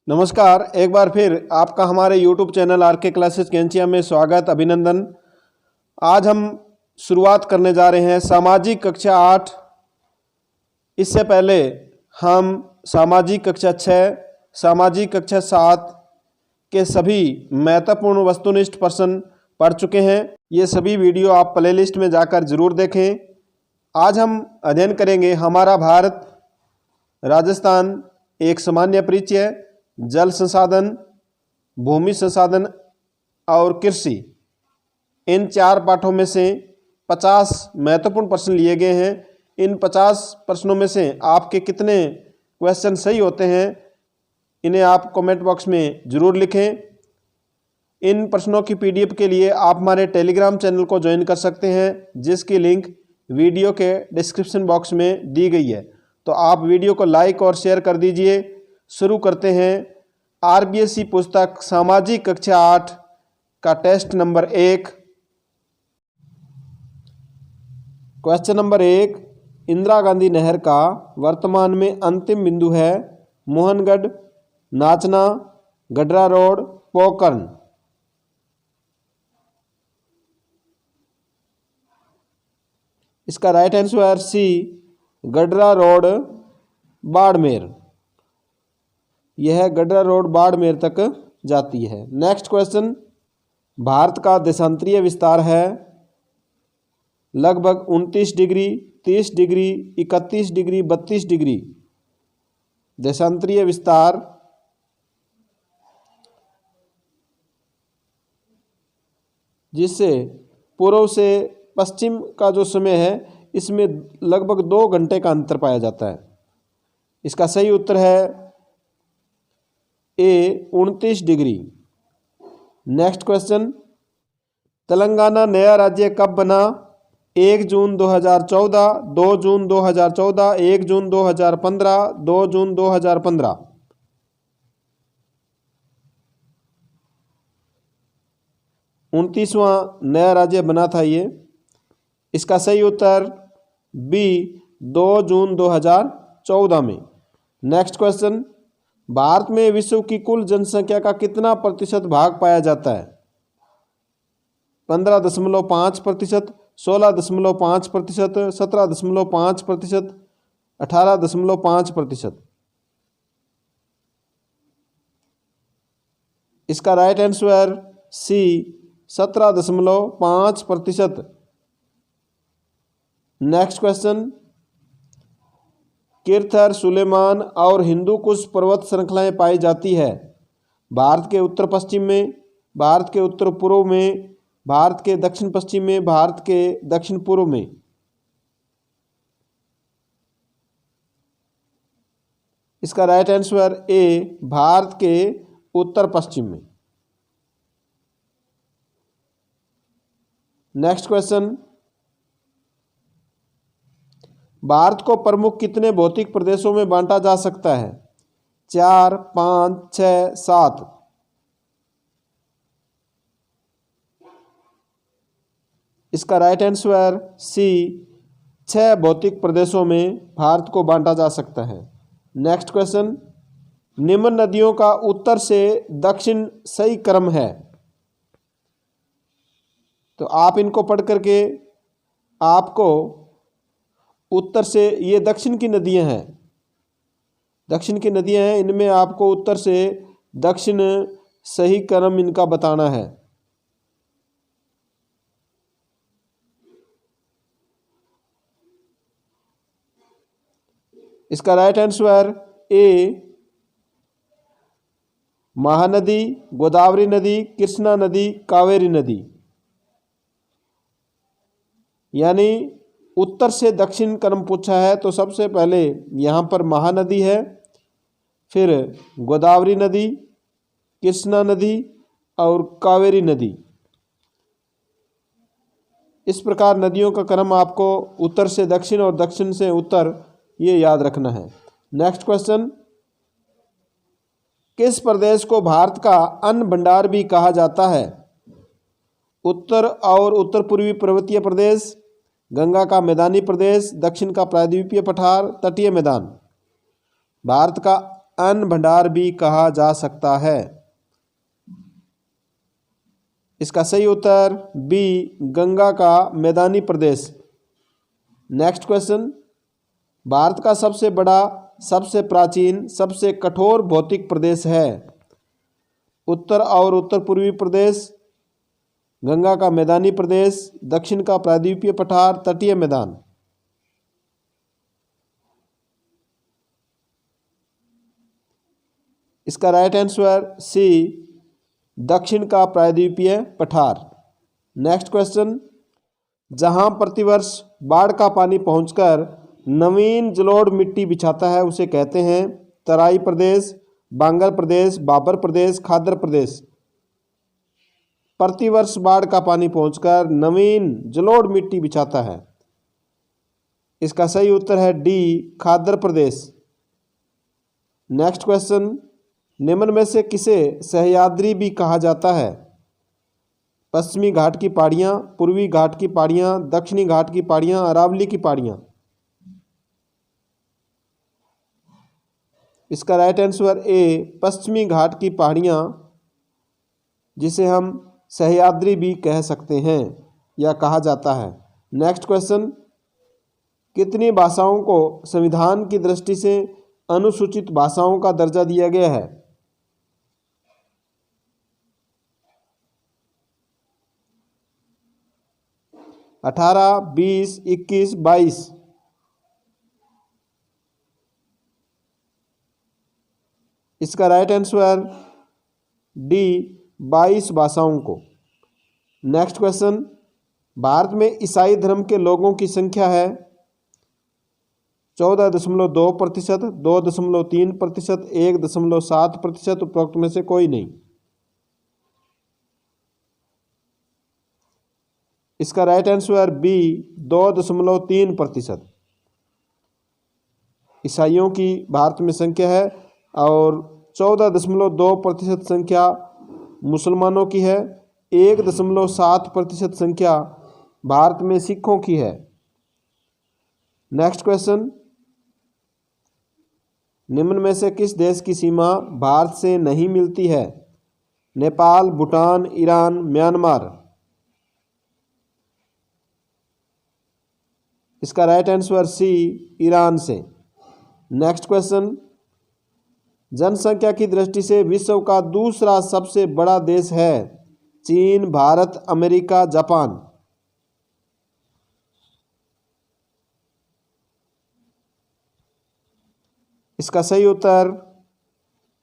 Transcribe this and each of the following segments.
नमस्कार, एक बार फिर आपका हमारे YouTube चैनल आरके क्लासेस कैंचिया में स्वागत अभिनंदन। आज हम शुरुआत करने जा रहे हैं सामाजिक कक्षा 8। इससे पहले हम सामाजिक कक्षा 6, सामाजिक कक्षा 7 के सभी महत्वपूर्ण वस्तुनिष्ठ प्रश्न पढ़ चुके हैं। ये सभी वीडियो आप प्लेलिस्ट में जाकर जरूर देखें। आज हम अध्ययन करेंगे हमारा भारत, राजस्थान, एक सामान्य परिचय, जल संसाधन, भूमि संसाधन और कृषि। इन 4 पाठों में से 50 महत्वपूर्ण प्रश्न लिए गए हैं। इन 50 प्रश्नों में से आपके कितने क्वेश्चन सही होते हैं, इन्हें आप कमेंट बॉक्स में ज़रूर लिखें। इन प्रश्नों की PDF के लिए आप हमारे टेलीग्राम चैनल को ज्वाइन कर सकते हैं, जिसकी लिंक वीडियो के डिस्क्रिप्शन बॉक्स में दी गई है। तो आप वीडियो को लाइक और शेयर कर दीजिए। शुरू करते हैं RBSC पुस्तक सामाजिक कक्षा 8 का test number 1। Question number 1, Indira Gandhi नहर का वर्तमान में अंतिम बिंदु है मोहनगढ़, नाचना, गडरा रोड, पोखरण। इसका right answer C, Gadra road, Barmer. यह गडरा रोड बाड़मेर तक जाती है। नेक्स्ट क्वेश्चन, भारत का देशांतरीय विस्तार है लगभग 29 डिग्री, 30 डिग्री, 31 डिग्री, 32 डिग्री। देशांतरीय विस्तार जिससे पूर्व से पश्चिम का जो समय है, इसमें लगभग 2 घंटे का अंतर पाया जाता है। इसका सही उत्तर है ए, 29 डिग्री। नेक्स्ट क्वेश्चन, तेलंगाना नया राज्य कब बना? 1 जून 2014, 2 जून 2014, 1 जून 2015, 2 जून 2015। उनतीसवां नया राज्य बना था ये। इसका सही उत्तर बी, 2 जून 2014 में। नेक्स्ट क्वेश्चन, भारत में विश्व की कुल जनसंख्या का कितना प्रतिशत भाग पाया जाता है? 15.5%, 16.5%, 17.5%, 18.5%। इसका right answer C, 17.5%। Next question, Kirthar, Sulaiman और हिंदू कुश पर्वत श्रृंखलाएं पाई जाती है भारत के उत्तर पश्चिम में, भारत के उत्तर पूर्व में, भारत के दक्षिण पश्चिम में, भारत के दक्षिण पूर्व में। इसका राइट आंसर ए, भारत के उत्तर पश्चिम में। नेक्स्ट क्वेश्चन, भारत को प्रमुख कितने भौतिक प्रदेशों में बांटा जा सकता है? 4, 5, 6, 7। इसका राइट आंसर सी, 6 भौतिक प्रदेशों में भारत को बांटा जा सकता है। नेक्स्ट क्वेश्चन, निम्न नदियों का उत्तर से दक्षिण सही क्रम है। तो आप इनको पढ़ करके आपको उत्तर से, ये दक्षिण की नदियां हैं, दक्षिण की नदियां हैं, इनमें आपको उत्तर से दक्षिण सही क्रम इनका बताना है। इसका राइट आंसर ए, महानदी, गोदावरी नदी, कृष्णा नदी, कावेरी नदी। यानी उत्तर से दक्षिण क्रम पूछा है तो सबसे पहले यहाँ पर महानदी है, फिर गोदावरी नदी, कृष्णा नदी और कावेरी नदी। इस प्रकार नदियों का क्रम आपको उत्तर से दक्षिण और दक्षिण से उत्तर, ये याद रखना है। नेक्स्ट क्वेश्चन, किस प्रदेश को भारत का अन्न भंडार भी कहा जाता है? उत्तर और उत्तर पूर्वी पर्वतीय प्रदेश, गंगा का मैदानी प्रदेश, दक्षिण का प्रायद्वीपीय पठार, तटीय मैदान। भारत का अन्न भंडार भी कहा जा सकता है? इसका सही उत्तर बी, गंगा का मैदानी प्रदेश। नेक्स्ट क्वेश्चन, भारत का सबसे बड़ा, सबसे प्राचीन, सबसे कठोर भौतिक प्रदेश है? उत्तर और उत्तर पूर्वी प्रदेश, गंगा का मैदानी प्रदेश, दक्षिण का प्रायद्वीपीय पठार, तटीय मैदान। इसका राइट आंसर सी, दक्षिण का प्रायद्वीपीय पठार। नेक्स्ट क्वेश्चन, जहां प्रतिवर्ष बाढ़ का पानी पहुंचकर नवीन जलोढ़ मिट्टी बिछाता है उसे कहते हैं? तराई प्रदेश, बांगर प्रदेश, बाबर प्रदेश, खादर प्रदेश। प्रतिवर्ष बाढ़ का पानी पहुंचकर नवीन जलोढ़ मिट्टी बिछाता है। इसका सही उत्तर है डी, खादर प्रदेश। नेक्स्ट क्वेश्चन, निम्न में से किसे सह्याद्री भी कहा जाता है? पश्चिमी घाट की पहाड़ियाँ, पूर्वी घाट की पहाड़ियाँ, दक्षिणी घाट की पहाड़ियाँ, अरावली की पहाड़ियाँ। इसका राइट आंसर ए, पश्चिमी घाट की पहाड़ियाँ, जिसे हम सह्याद्री भी कह सकते हैं या कहा जाता है। नेक्स्ट क्वेश्चन, कितनी भाषाओं को संविधान की दृष्टि से अनुसूचित भाषाओं का दर्जा दिया गया है? 18, 20, 21, 22। इसका राइट आंसर डी, 22 भाषाओं को। नेक्स्ट क्वेश्चन, भारत में ईसाई धर्म के लोगों की संख्या है 14.2%, 2.3%, 1.7%, उपरोक्त में से कोई नहीं। इसका राइट आंसर बी, 2.3%। ईसाइयों की भारत में संख्या है और 14.2% संख्या मुसलमानों की है, 1.7% संख्या भारत में सिखों की है। नेक्स्ट क्वेश्चन, निम्न में से किस देश की सीमा भारत से नहीं मिलती है? Nepal, Bhutan, Iran, Myanmar. इसका राइट आंसर सी, ईरान से। नेक्स्ट क्वेश्चन, जनसंख्या की दृष्टि से विश्व का दूसरा सबसे बड़ा देश है? चीन, भारत, अमेरिका, जापान। इसका सही उत्तर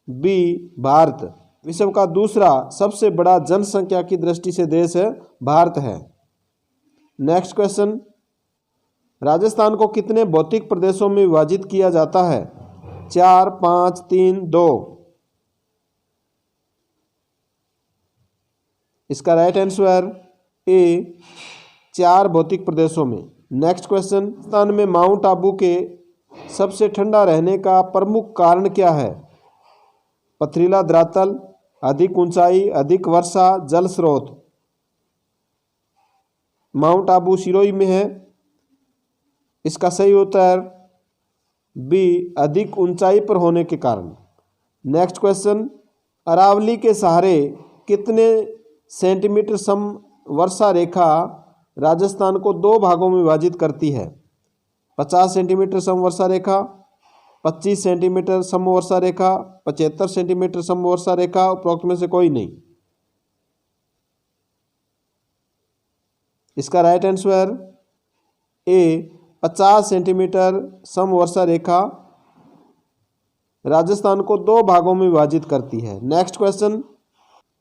बी, भारत। विश्व का दूसरा सबसे बड़ा जनसंख्या की दृष्टि से देश भारत है। नेक्स्ट क्वेश्चन, राजस्थान को कितने भौतिक प्रदेशों में विभाजित किया जाता है? 4, 5, 3, 2। इसका राइट आंसर ए, 4 भौतिक प्रदेशों में। नेक्स्ट क्वेश्चन, राजस्थान में माउंट आबू के सबसे ठंडा रहने का प्रमुख कारण क्या है? पथरीला धरातल, अधिक ऊंचाई, अधिक वर्षा, जल स्रोत। माउंट आबू सिरोही में है। इसका सही उत्तर बी, अधिक ऊंचाई पर होने के कारण। नेक्स्ट क्वेश्चन, अरावली के सहारे कितने सेंटीमीटर सम वर्षा रेखा राजस्थान को 2 भागों में विभाजित करती है? 50 सेंटीमीटर समवर्षा रेखा, 25 सेंटीमीटर समवर्षा रेखा, 75 सेंटीमीटर समवर्षा रेखा, उपरोक्त में से कोई नहीं। इसका राइट आंसर ए, 50 सेंटीमीटर समवर्षा रेखा राजस्थान को 2 भागों में विभाजित करती है। नेक्स्ट क्वेश्चन,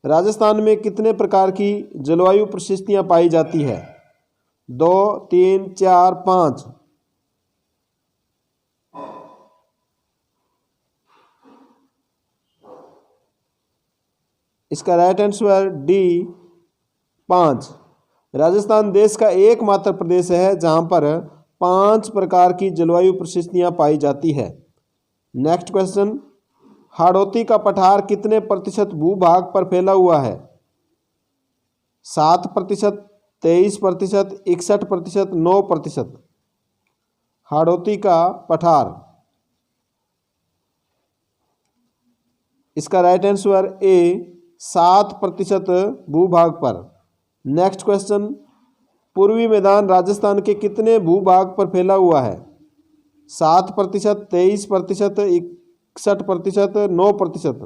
राजस्थान में कितने प्रकार की जलवायु परिस्थितियां पाई जाती है? 2, 3, 4, 5। इसका राइट आंसर डी, 5। राजस्थान देश का एकमात्र प्रदेश है जहां पर 5 प्रकार की जलवायु परिस्थितियां पाई जाती है। नेक्स्ट क्वेश्चन, हाड़ौती का पठार कितने प्रतिशत भूभाग पर फैला हुआ है? 7%, 23%, 61%, 9%। हाड़ौती का पठार। इसका राइट आंसर ए 7% भूभाग पर। नेक्स्ट क्वेश्चन, पूर्वी मैदान राजस्थान के कितने भूभाग पर फैला हुआ है? 7%, 23%, 61%, 9%।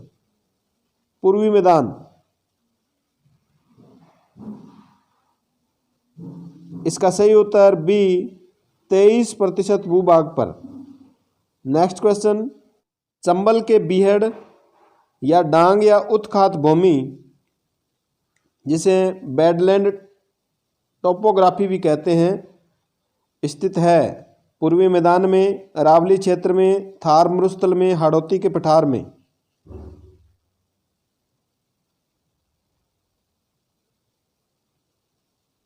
पूर्वी मैदान, इसका सही उत्तर बी 23% भूभाग पर। नेक्स्ट क्वेश्चन, चंबल के बीहड़ या डांग या उत्खात भूमि, जिसे बैडलैंड टोपोग्राफी भी कहते हैं, स्थित है पूर्वी मैदान में, अरावली क्षेत्र में, थार मरुस्थल में, हाड़ौती के पठार में।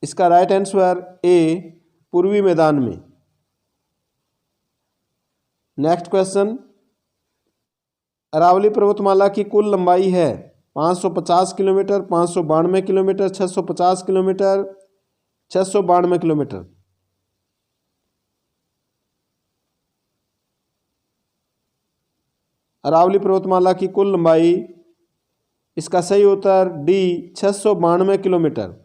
इसका राइट आंसर ए पूर्वी मैदान में। नेक्स्ट क्वेश्चन, अरावली पर्वतमाला की कुल लंबाई है 550 kilometre, 592 kilometre, 650 kilometre, 692 kilometre. Aravalli पर्वतमाला की कुल लंबाई, इसका सही उत्तर डी 692 किलोमीटर।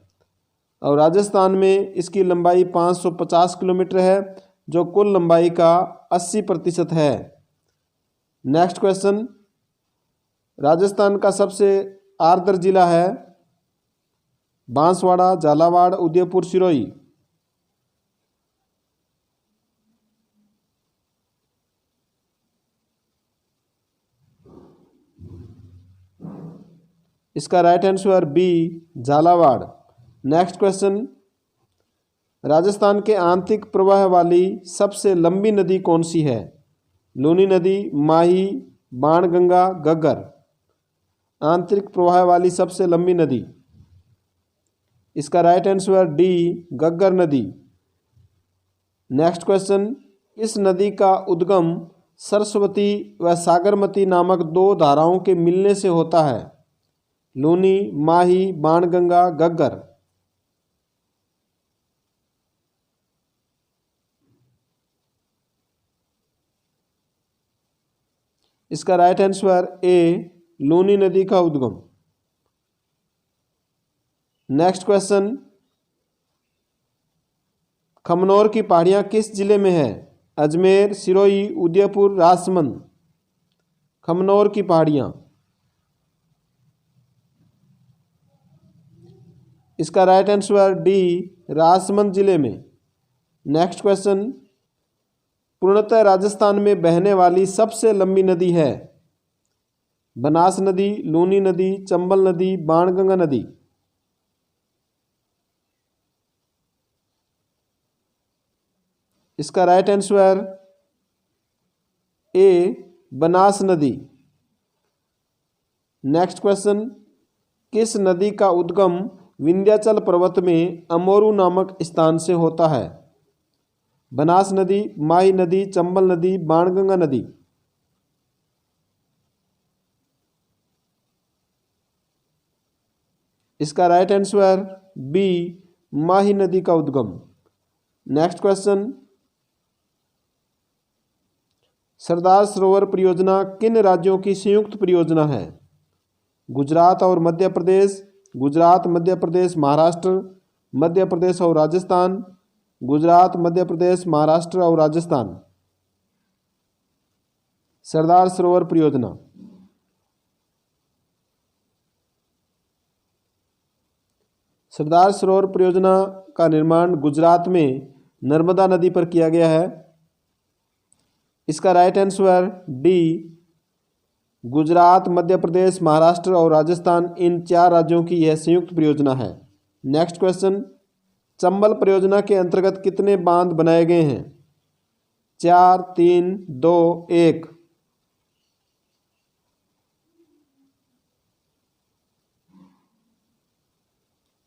और राजस्थान में इसकी लंबाई 550 किलोमीटर है, जो कुल लंबाई का 80% है। नेक्स्ट क्वेश्चन, राजस्थान का सबसे आर्द्र जिला है बांसवाड़ा, झालावाड़, उदयपुर, सिरोही। इसका right answer B Jhalawar. Next question, Rajasthan के आंतरिक प्रवाह वाली सबसे लंबी नदी कौन सी है? लूनी नदी, माही, बाणगंगा, घग्गर। आंतरिक प्रवाह वाली सबसे लंबी नदी, इसका राइट आंसर डी घग्गर नदी। नेक्स्ट क्वेश्चन, इस नदी का उद्गम सरस्वती व सागरमती नामक दो धाराओं के मिलने से होता है? लूनी, माही, बाणगंगा, घग्गर। इसका राइट आंसर ए लूनी नदी का उद्गम। नेक्स्ट क्वेश्चन, खमनोर की पहाड़ियां किस जिले में है? अजमेर, सिरोही, उदयपुर, राजसमंद। खमनोर की पहाड़ियां, इसका राइट आंसर डी राजसमंद जिले में। नेक्स्ट क्वेश्चन, पूर्णतः राजस्थान में बहने वाली सबसे लंबी नदी है? बनास नदी, लूनी नदी, चंबल नदी, बाणगंगा नदी। इसका राइट आंसर ए बनास नदी। नेक्स्ट क्वेश्चन, किस नदी का उद्गम विंध्याचल पर्वत में अमोरू नामक स्थान से होता है? बनास नदी, माही नदी, चंबल नदी, बाणगंगा नदी। इसका राइट आंसर बी माही नदी का उद्गम। नेक्स्ट क्वेश्चन, सरदार सरोवर परियोजना किन राज्यों की संयुक्त परियोजना है? गुजरात और मध्य प्रदेश, गुजरात, मध्य प्रदेश, महाराष्ट्र, मध्य प्रदेश और राजस्थान, गुजरात, मध्य प्रदेश, महाराष्ट्र और राजस्थान। सरदार सरोवर परियोजना, सरदार सरोवर परियोजना का निर्माण गुजरात में नर्मदा नदी पर किया गया है। इसका right answer D Gujarat, Madhya Pradesh, Maharashtra और राजस्थान, इन 4 राज्यों की यह संयुक्त परियोजना है। नेक्स्ट क्वेश्चन, चंबल परियोजना के अंतर्गत कितने बांध बनाए गए हैं? 4, 3, 2, 1।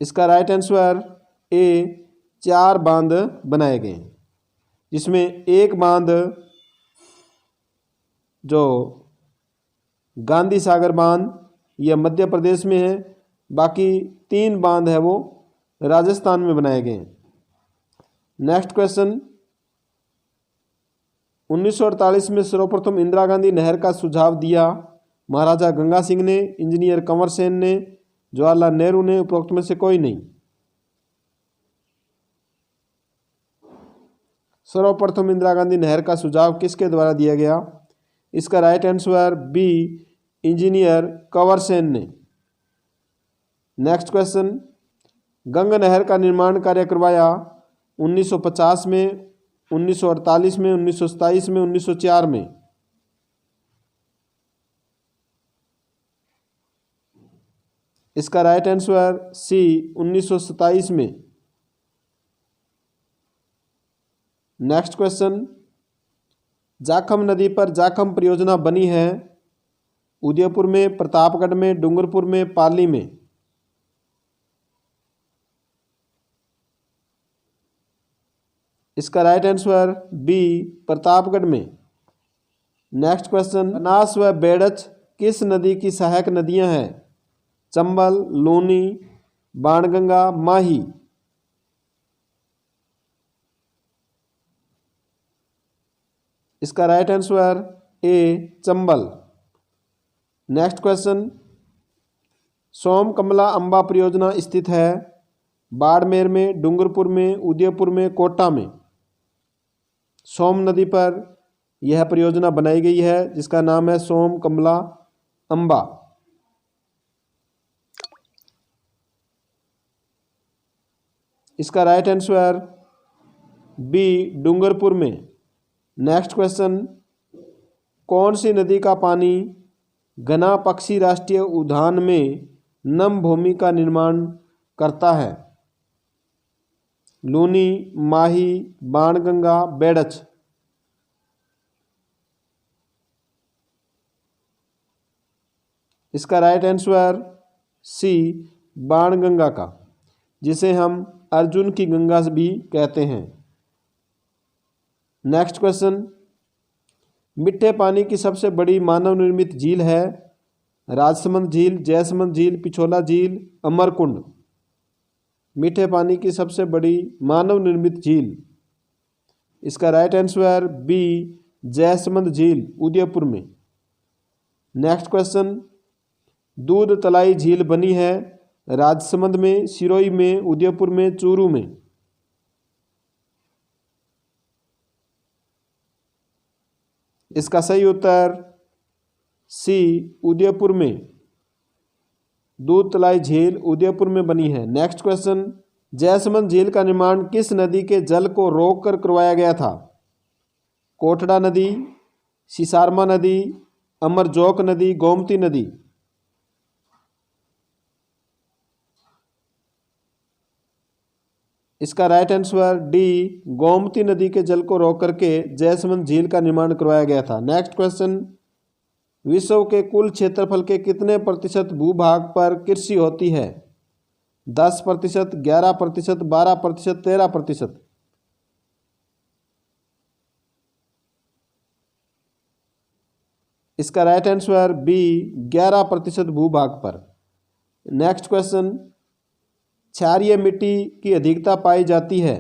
इसका राइट आंसर ए 4 बांध बनाए गए हैं, जिसमें एक बांध जो गांधी सागर बांध यह मध्य प्रदेश में है, बाकी 3 बांध है वो राजस्थान में बनाए गए हैं। नेक्स्ट क्वेश्चन, 1948 में सर्वप्रथम इंदिरा गांधी नहर का सुझाव दिया महाराजा गंगा सिंह ने, इंजीनियर कंवर सेन ने, जवाहरलाल नेहरू ने, उपरोक्त में से कोई नहीं। सर्वप्रथम इंदिरा गांधी नहर का सुझाव किसके द्वारा दिया गया? इसका right answer B, engineer Kanwar Sain ने। नेक्स्ट क्वेश्चन, गंगा नहर का निर्माण कार्य करवाया 1950 में, 1948 में, 1927 में, 1904 में? इसका राइट आंसर सी, 1927 में। नेक्स्ट क्वेश्चन, जाखम नदी पर जाखम परियोजना बनी है उदयपुर में, प्रतापगढ़ में, डूंगरपुर में, पाली में? इसका राइट आंसर बी, प्रतापगढ़ में। नेक्स्ट क्वेश्चन, बनास व बेड़च किस नदी की सहायक नदियां हैं? चंबल, लूनी, बाणगंगा, माही? इसका right answer A, Chambal. Next question, Som Kamla Amba परियोजना स्थित है बाड़मेर में, डूंगरपुर में, उदयपुर में, कोटा में? सोम नदी पर यह परियोजना बनाई गई है जिसका नाम है सोम कमला अम्बा। इसका राइट आंसर बी, डूंगरपुर में। नेक्स्ट क्वेश्चन, कौन सी नदी का पानी घना पक्षी राष्ट्रीय उद्यान में नम भूमि का निर्माण करता है? लूनी, माही, बाणगंगा, बेड़च? इसका राइट आंसर सी, बाणगंगा का, जिसे हम अर्जुन की गंगा भी कहते हैं। नेक्स्ट क्वेश्चन, मीठे पानी की सबसे बड़ी मानव निर्मित झील है राजसमंद झील, जयसमंद झील, पिछोला झील, अमरकुंड? मीठे पानी की सबसे बड़ी मानव निर्मित झील, इसका राइट आंसर बी, जयसमंद झील, उदयपुर में। नेक्स्ट क्वेश्चन, दूध तलाई झील बनी है राजसमंद में, सिरोही में, उदयपुर में, चूरू में? इसका सही उत्तर सी, उदयपुर में। दूध तलाई झील उदयपुर में बनी है। नेक्स्ट क्वेश्चन, जयसमंद झील का निर्माण किस नदी के जल को रोककर करवाया गया था? कोटड़ा नदी, सिसारमा नदी, अमरजोक नदी, गोमती नदी? इसका राइट आंसर डी, गोमती नदी के जल को रोक करके जयसमंद झील का निर्माण करवाया गया था। नेक्स्ट क्वेश्चन, विश्व के कुल क्षेत्रफल के कितने प्रतिशत भूभाग पर कृषि होती है? 10%, 11%, 12%, 13%? इसका राइट आंसर बी, 11% भूभाग पर। नेक्स्ट क्वेश्चन, क्षारीय मिट्टी की अधिकता पाई जाती है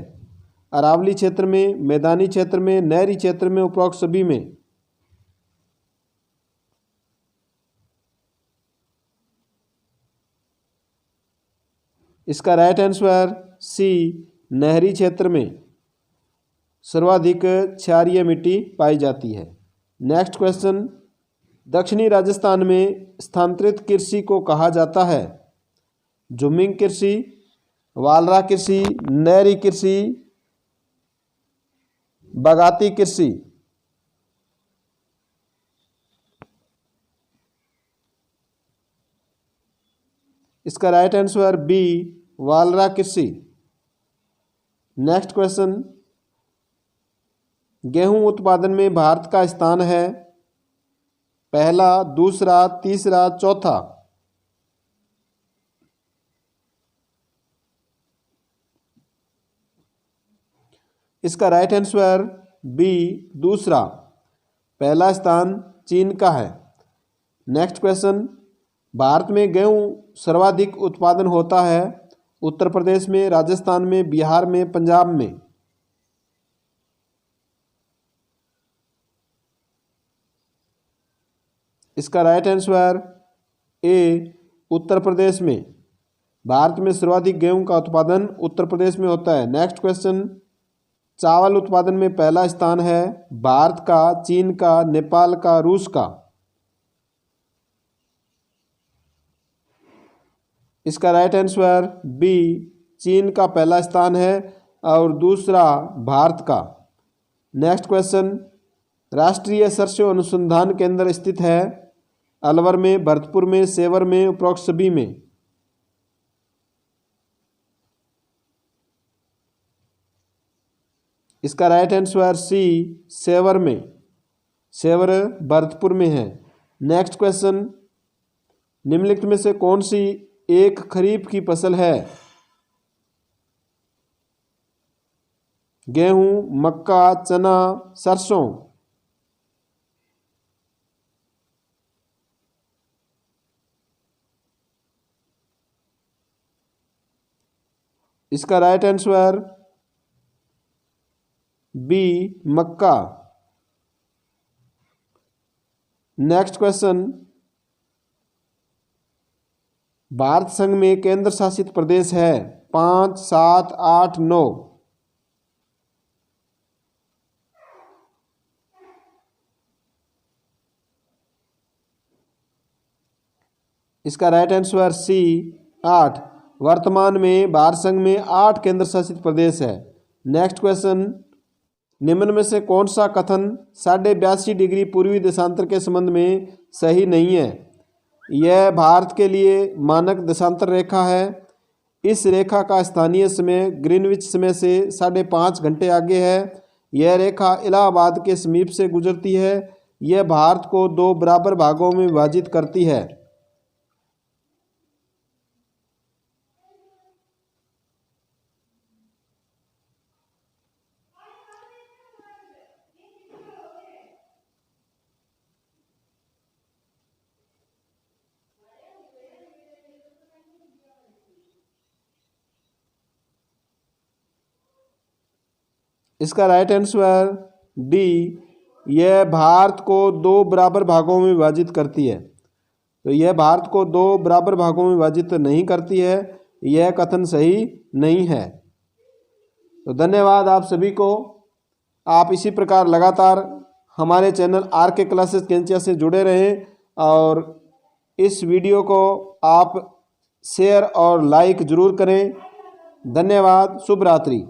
अरावली क्षेत्र में, मैदानी क्षेत्र में, नहरी क्षेत्र में, उपरोक्त सभी में? इसका राइट आंसर सी, नहरी क्षेत्र में सर्वाधिक क्षारीय मिट्टी पाई जाती है। नेक्स्ट क्वेश्चन, दक्षिणी राजस्थान में स्थानांतरित कृषि को कहा जाता है झुमिंग कृषि, वालरा कृषि, नहरी कृषि, बागाती कृषि? इसका राइट आंसर बी, वालरा कृषि। नेक्स्ट क्वेश्चन, गेहूं उत्पादन में भारत का स्थान है पहला, दूसरा, तीसरा, चौथा? इसका राइट आंसर बी, दूसरा। पहला स्थान चीन का है। नेक्स्ट क्वेश्चन, भारत में गेहूं सर्वाधिक उत्पादन होता है उत्तर प्रदेश में, राजस्थान में, बिहार में, पंजाब में? इसका राइट आंसर ए उत्तर प्रदेश में। भारत में सर्वाधिक गेहूं का उत्पादन उत्तर प्रदेश में होता है। नेक्स्ट क्वेश्चन, चावल उत्पादन में पहला स्थान है भारत का, चीन का, नेपाल का, रूस का। इसका राइट आंसर बी चीन का पहला स्थान है और दूसरा भारत का। नेक्स्ट क्वेश्चन, राष्ट्रीय सरसों अनुसंधान केंद्र स्थित है अलवर में, भरतपुर में, सेवर में, उपरोक्त सभी में। इसका राइट आंसर सी सेवर में। सेवर भरतपुर में है। नेक्स्ट क्वेश्चन, निम्नलिखित में से कौन सी एक खरीफ की फसल है? गेहूं, मक्का, चना, सरसों। इसका राइट आंसर बी मक्का। नेक्स्ट क्वेश्चन, भारत संघ में केंद्र शासित प्रदेश है 5, 7, 8, 9। इसका राइट आंसर सी 8। वर्तमान में भारत संघ में 8 केंद्र शासित प्रदेश है। नेक्स्ट क्वेश्चन, निम्न में से कौन सा कथन 82.5 डिग्री पूर्वी देशांतर के संबंध में सही नहीं है? यह भारत के लिए मानक देशांतर रेखा है। इस रेखा का स्थानीय समय ग्रीनविच समय से 5.5 घंटे आगे है। यह रेखा इलाहाबाद के समीप से गुजरती है। यह भारत को 2 बराबर भागों में विभाजित करती है। इसका राइट आंसर डी, यह भारत को 2 बराबर भागों में विभाजित करती है। तो यह भारत को 2 बराबर भागों में विभाजित नहीं करती है। यह कथन सही नहीं है। तो धन्यवाद आप सभी को। आप इसी प्रकार लगातार हमारे चैनल आर के क्लासेस केंचिया से जुड़े रहें और इस वीडियो को आप शेयर और लाइक ज़रूर करें। धन्यवाद। शुभ रात्रि।